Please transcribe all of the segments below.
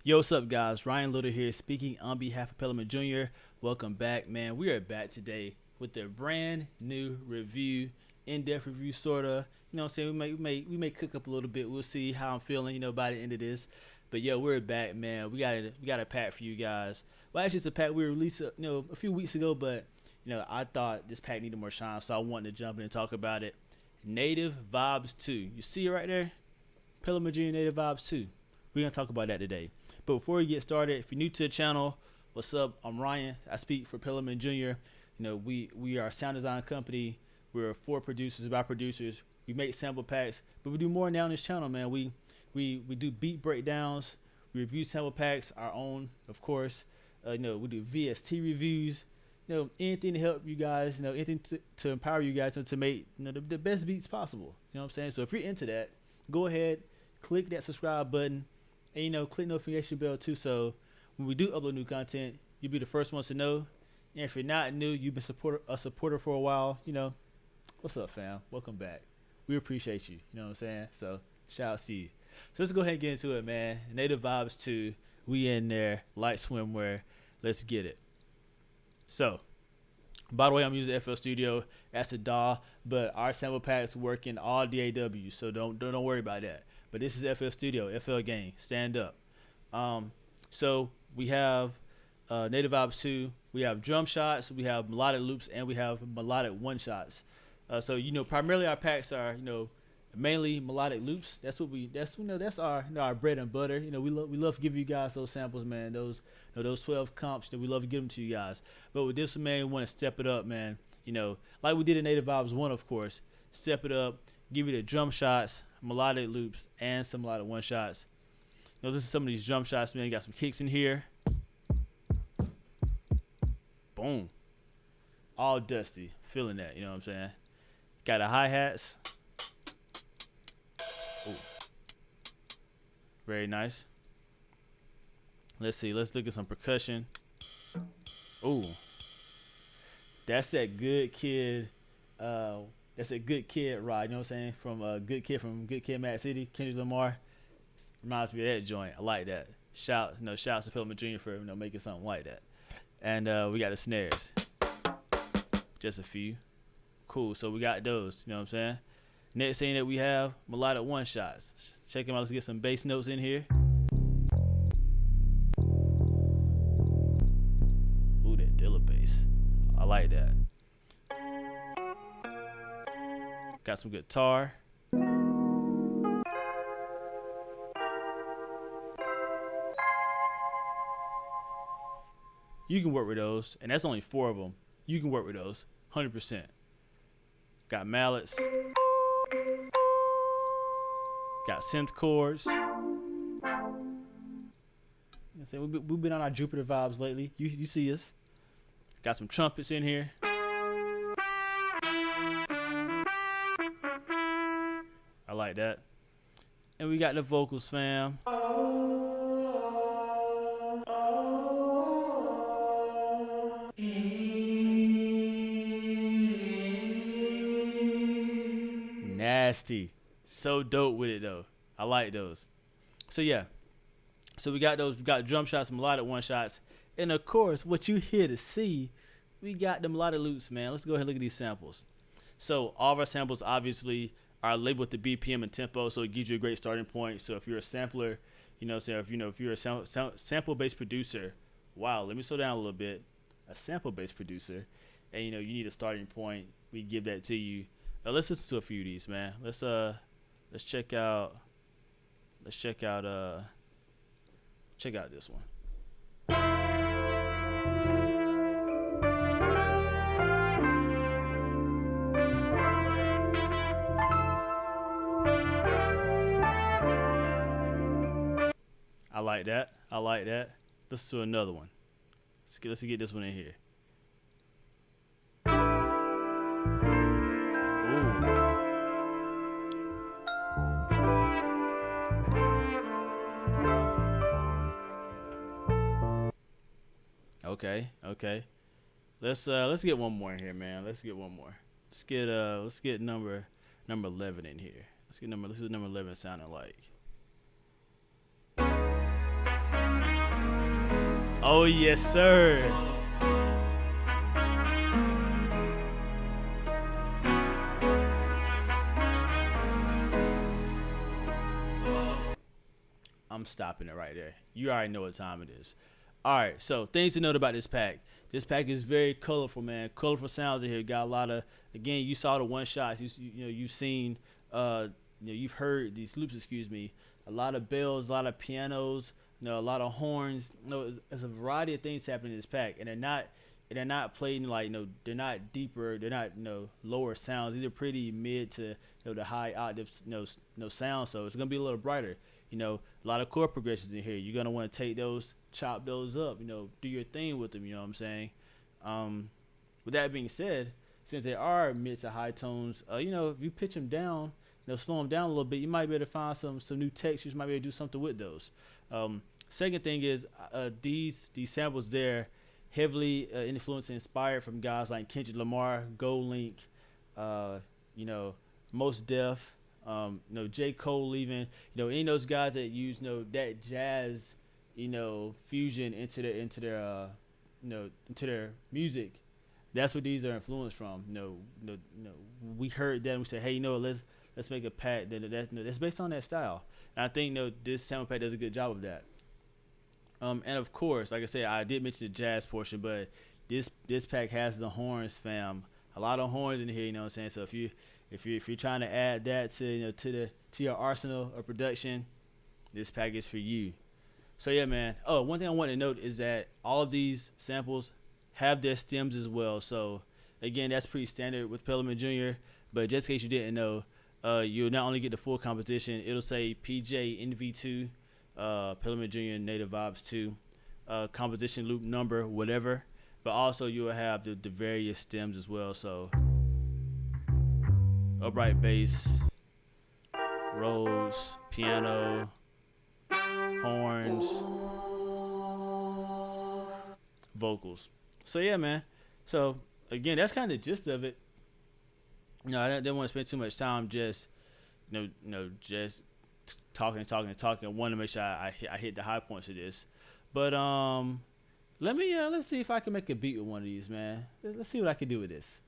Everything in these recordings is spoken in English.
Yo, what's up, guys? Ryan Little here, speaking on behalf of Pelham Jr. Welcome back, man. We are back today with a brand new review, in-depth review, sorta. You know what I'm saying? We may cook up a little bit. We'll see how I'm feeling, by the end of this. But yeah, we're back, man. We got a pack for you guys. Well, actually, it's a pack we released, a few weeks ago, but I thought this pack needed more shine, so I wanted to jump in and talk about it. Native Vibes 2. You see it right there? Pelham Jr. Native Vibes 2. We're gonna talk about that today. But before we get started, if you're new to the channel, what's up? I'm Ryan. I speak for Pillman Jr. We are a sound design company. We're for producers, by producers. We make sample packs, but we do more now on this channel, man. We do beat breakdowns. We review sample packs, our own, of course. We do VST reviews. Anything to help you guys. Anything to empower you guys to make the best beats possible. You know what I'm saying? So if you're into that, go ahead, click that subscribe button. And click notification bell too, so when we do upload new content, you'll be the first ones to know. And if you're not new, you've been a supporter for a while, what's up, fam? Welcome back. We appreciate you. You know what I'm saying? So shout out to you. So let's go ahead and get into it, man. Native Vibes 2. We in there. Light swimwear. Let's get it. So, by the way, I'm using FL Studio as a DAW, but our sample packs work in all DAW, so don't worry about that. But this is FL Studio, FL Game, stand up. So we have Native Vibes 2, we have drum shots, we have melodic loops, and we have melodic one shots. So primarily our packs are mainly melodic loops. That's our bread and butter. We love to give you guys those samples, man. Those 12 comps. We love to give them to you guys. But with this one, man, we want to step it up, man. Like we did in Native Vibes 1, of course. Step it up, give you the drum shots, melodic loops, and some melodic one shots. This is some of these drum shots, man. You got some kicks in here. Boom. All dusty. Feeling that, you know what I'm saying? Got the hi-hats. Ooh. Very nice. Let's see. Let's look at some percussion. Ooh. That's that good kid. That's a good kid ride. You know what I'm saying? From Good Kid, Mad City, Kendrick Lamar. Reminds me of that joint. I like that. Shouts to Pillman Jr. for making something like that. And we got the snares. Just a few. Cool. So we got those. You know what I'm saying? Next thing that we have, melodic one shots. Check them out. Let's get some bass notes in here. Ooh, that Dilla bass. I like that. Got some guitar. You can work with those, and that's only 4 of them. You can work with those, 100%. Got mallets. Got synth chords. We've been on our Jupiter vibes lately. You see us. Got some trumpets in here. I like that. And we got the vocals, fam. Nasty. So dope with it though. I like those. So yeah. So we got those. We got drum shots, melodic one shots, and of course, what you here to see, we got the melodic loops, man. Let's go ahead and look at these samples. So all of our samples obviously are labeled with the BPM and tempo, so it gives you a great starting point. So if you're a sampler, if you're a sample-based producer, wow, let me slow down a little bit. A sample-based producer, and you need a starting point. We give that to you. Let's listen to a few of these, man. Let's check out this one. I like that. Let's do another one. Let's get this one in here. Okay. Let's get one more in here, man. Let's get one more. Let's get number 11 in here. Let's do number 11 sounding like. Oh yes, sir. I'm stopping it right there. You already know what time it is. All right, so things to note about this pack. This pack is very colorful, man. Colorful sounds in here. Got a lot of. Again, you saw the one shots. You know, you've seen. You've heard these loops. Excuse me. A lot of bells, a lot of pianos. A lot of horns. There's a variety of things happening in this pack, and they're not playing like they're not deeper. They're not lower sounds. These are pretty mid to the high octave sound. So it's gonna be a little brighter. A lot of chord progressions in here. You're gonna want to take those, chop those up, do your thing with them. You know what I'm saying? With that being said, since they are mid to high tones, if you pitch them down, slow them down a little bit, you might be able to find some new textures. You might be able to do something with those. Second thing is these samples there heavily influenced and inspired from guys like Kendrick Lamar, Gold Link, Most Def. J. Cole, even any of those guys that use that jazz, fusion into their music. That's what these are influenced from. We heard that and we said, hey, let's make a pack that's based on that style. And I think this sample pack does a good job of that. And of course, like I said, I did mention the jazz portion, but this pack has the horns, fam. A lot of horns in here. You know what I'm saying? So if you're trying to add that to your arsenal of production, this pack is for you. So yeah, man. Oh, one thing I want to note is that all of these samples have their stems as well. So again, that's pretty standard with Pellman Jr. But just in case you didn't know, you'll not only get the full composition, it'll say PJ NV2, Pellman Jr. Native Vibes 2, composition loop number, whatever. But also you'll have the various stems as well. So upright bass, rolls, piano, horns, vocals. So yeah, man. So again, that's kind of the gist of it. I didn't want to spend too much time just, just talking. I want to make sure I hit the high points of this. But let's see if I can make a beat with one of these, man. Let's see what I can do with this.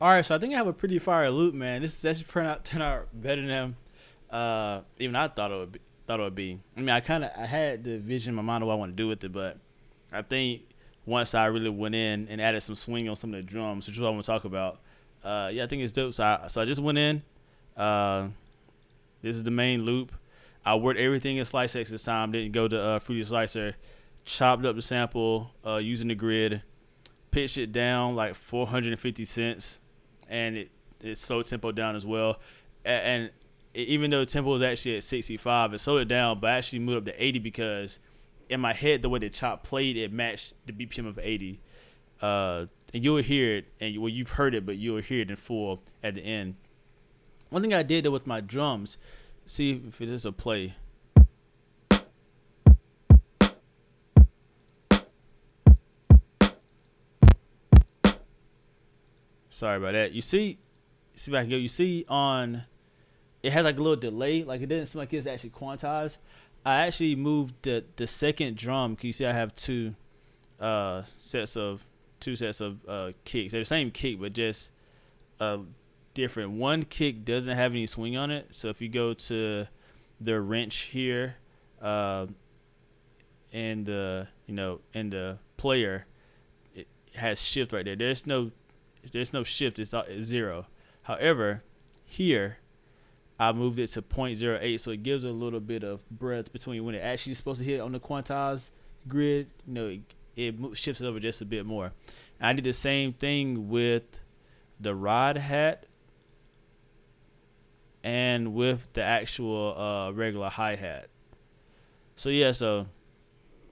All right, so I think I have a pretty fire loop, man. That should turn out better than even I thought it would be. I mean, I had the vision in my mind of what I want to do with it, but I think once I really went in and added some swing on some of the drums, which is what I want to talk about. I think it's dope. So I just went in. This is the main loop. I worked everything in Slice X this time. Didn't go to Fruity Slicer. Chopped up the sample using the grid. Pitched it down like 450 cents. And it slowed tempo down as well. And even though the tempo was actually at 65, it slowed it down, but I actually moved up to 80 because in my head, the way the chop played, it matched the BPM of 80. And you'll hear it, and you've heard it, but you'll hear it in full at the end. One thing I did though with my drums, see if it is a play. Sorry about that. See if I can go. You see on, it has like a little delay. Like it doesn't seem like it's actually quantized. I actually moved the second drum. Can you see I have two? sets of two sets of kicks. They're the same kick, but just uh different. One kick doesn't have any swing on it, so if you go to the wrench here, uh, and in the player, it has shift right there. There's no shift. It's zero. However, here I moved it to point zero 0.08, so it gives a little bit of breadth between when it actually is supposed to hit on the quantized grid. It shifts it over just a bit more. And I did the same thing with the rod hat and with the actual regular hi hat. So yeah, so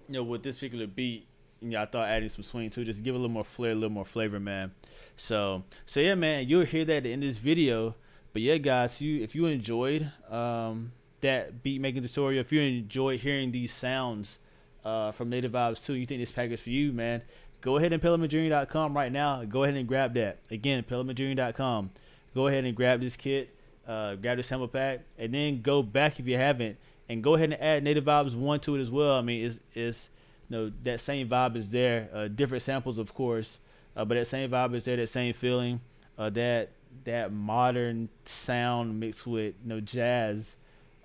with this particular beat, I thought adding some swing too, just give a little more flair, a little more flavor, man. So yeah, man, you'll hear that at the end of this video. But yeah, guys, if you enjoyed that beat making tutorial, if you enjoyed hearing these sounds from Native Vibes 2, you think this package for you, man, go ahead and playback.com right now. Go ahead and grab that. Again, playback.com. Go ahead and grab this kit, grab the sample pack, and then go back if you haven't, and go ahead and add Native Vibes 1 to it as well. I mean, it's that same vibe is there. Different samples, of course, but that same vibe is there. That same feeling. That modern sound mixed with jazz.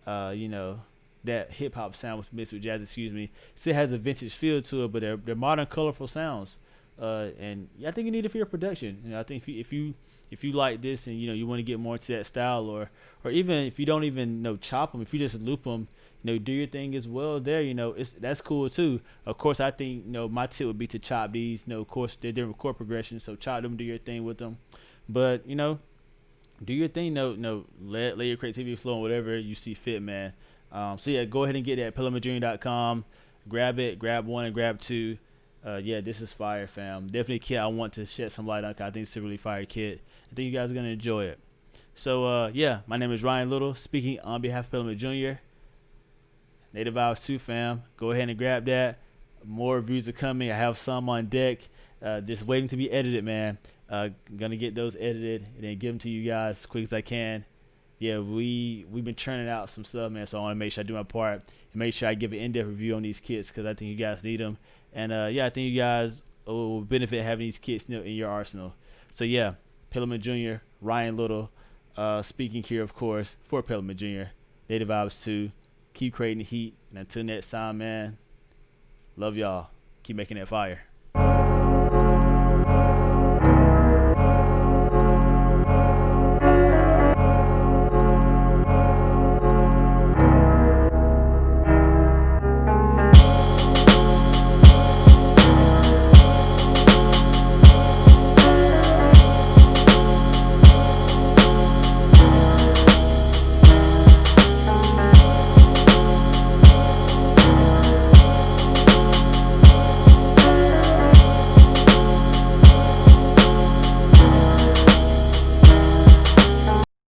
That hip hop sound mixed with jazz. Excuse me. Still has a vintage feel to it, but they're modern, colorful sounds. And I think you need it for your production. I think if you like this and you want to get more into that style, or even if you don't even chop them, if you just loop them, do your thing as well. There, that's cool too. Of course, I think my tip would be to chop these. Of course, they're different chord progressions, so chop them, do your thing with them. But do your thing. Let your creativity flow on whatever you see fit, man. So yeah, go ahead and get that at playback.com. Grab it, grab one and grab two. Yeah, this is fire, fam. Definitely a kit I want to shed some light on. I think it's a really fire kit. I think you guys are gonna enjoy it. So yeah, my name is Ryan Little, speaking on behalf of Pelham Jr. Native Vibes 2, fam. Go ahead and grab that. More reviews are coming. I have some on deck, just waiting to be edited, man. Gonna get those edited and then give them to you guys as quick as I can. Yeah, we've been churning out some stuff, man. So I want to make sure I do my part and make sure I give an in-depth review on these kits because I think you guys need them. And yeah, I think you guys will benefit having these kits in your arsenal. So yeah, Pelham Jr., Ryan Little, speaking here, of course, for Pelham Jr. Native Vibes 2. Keep creating the heat. And until next time, man, love y'all. Keep making that fire.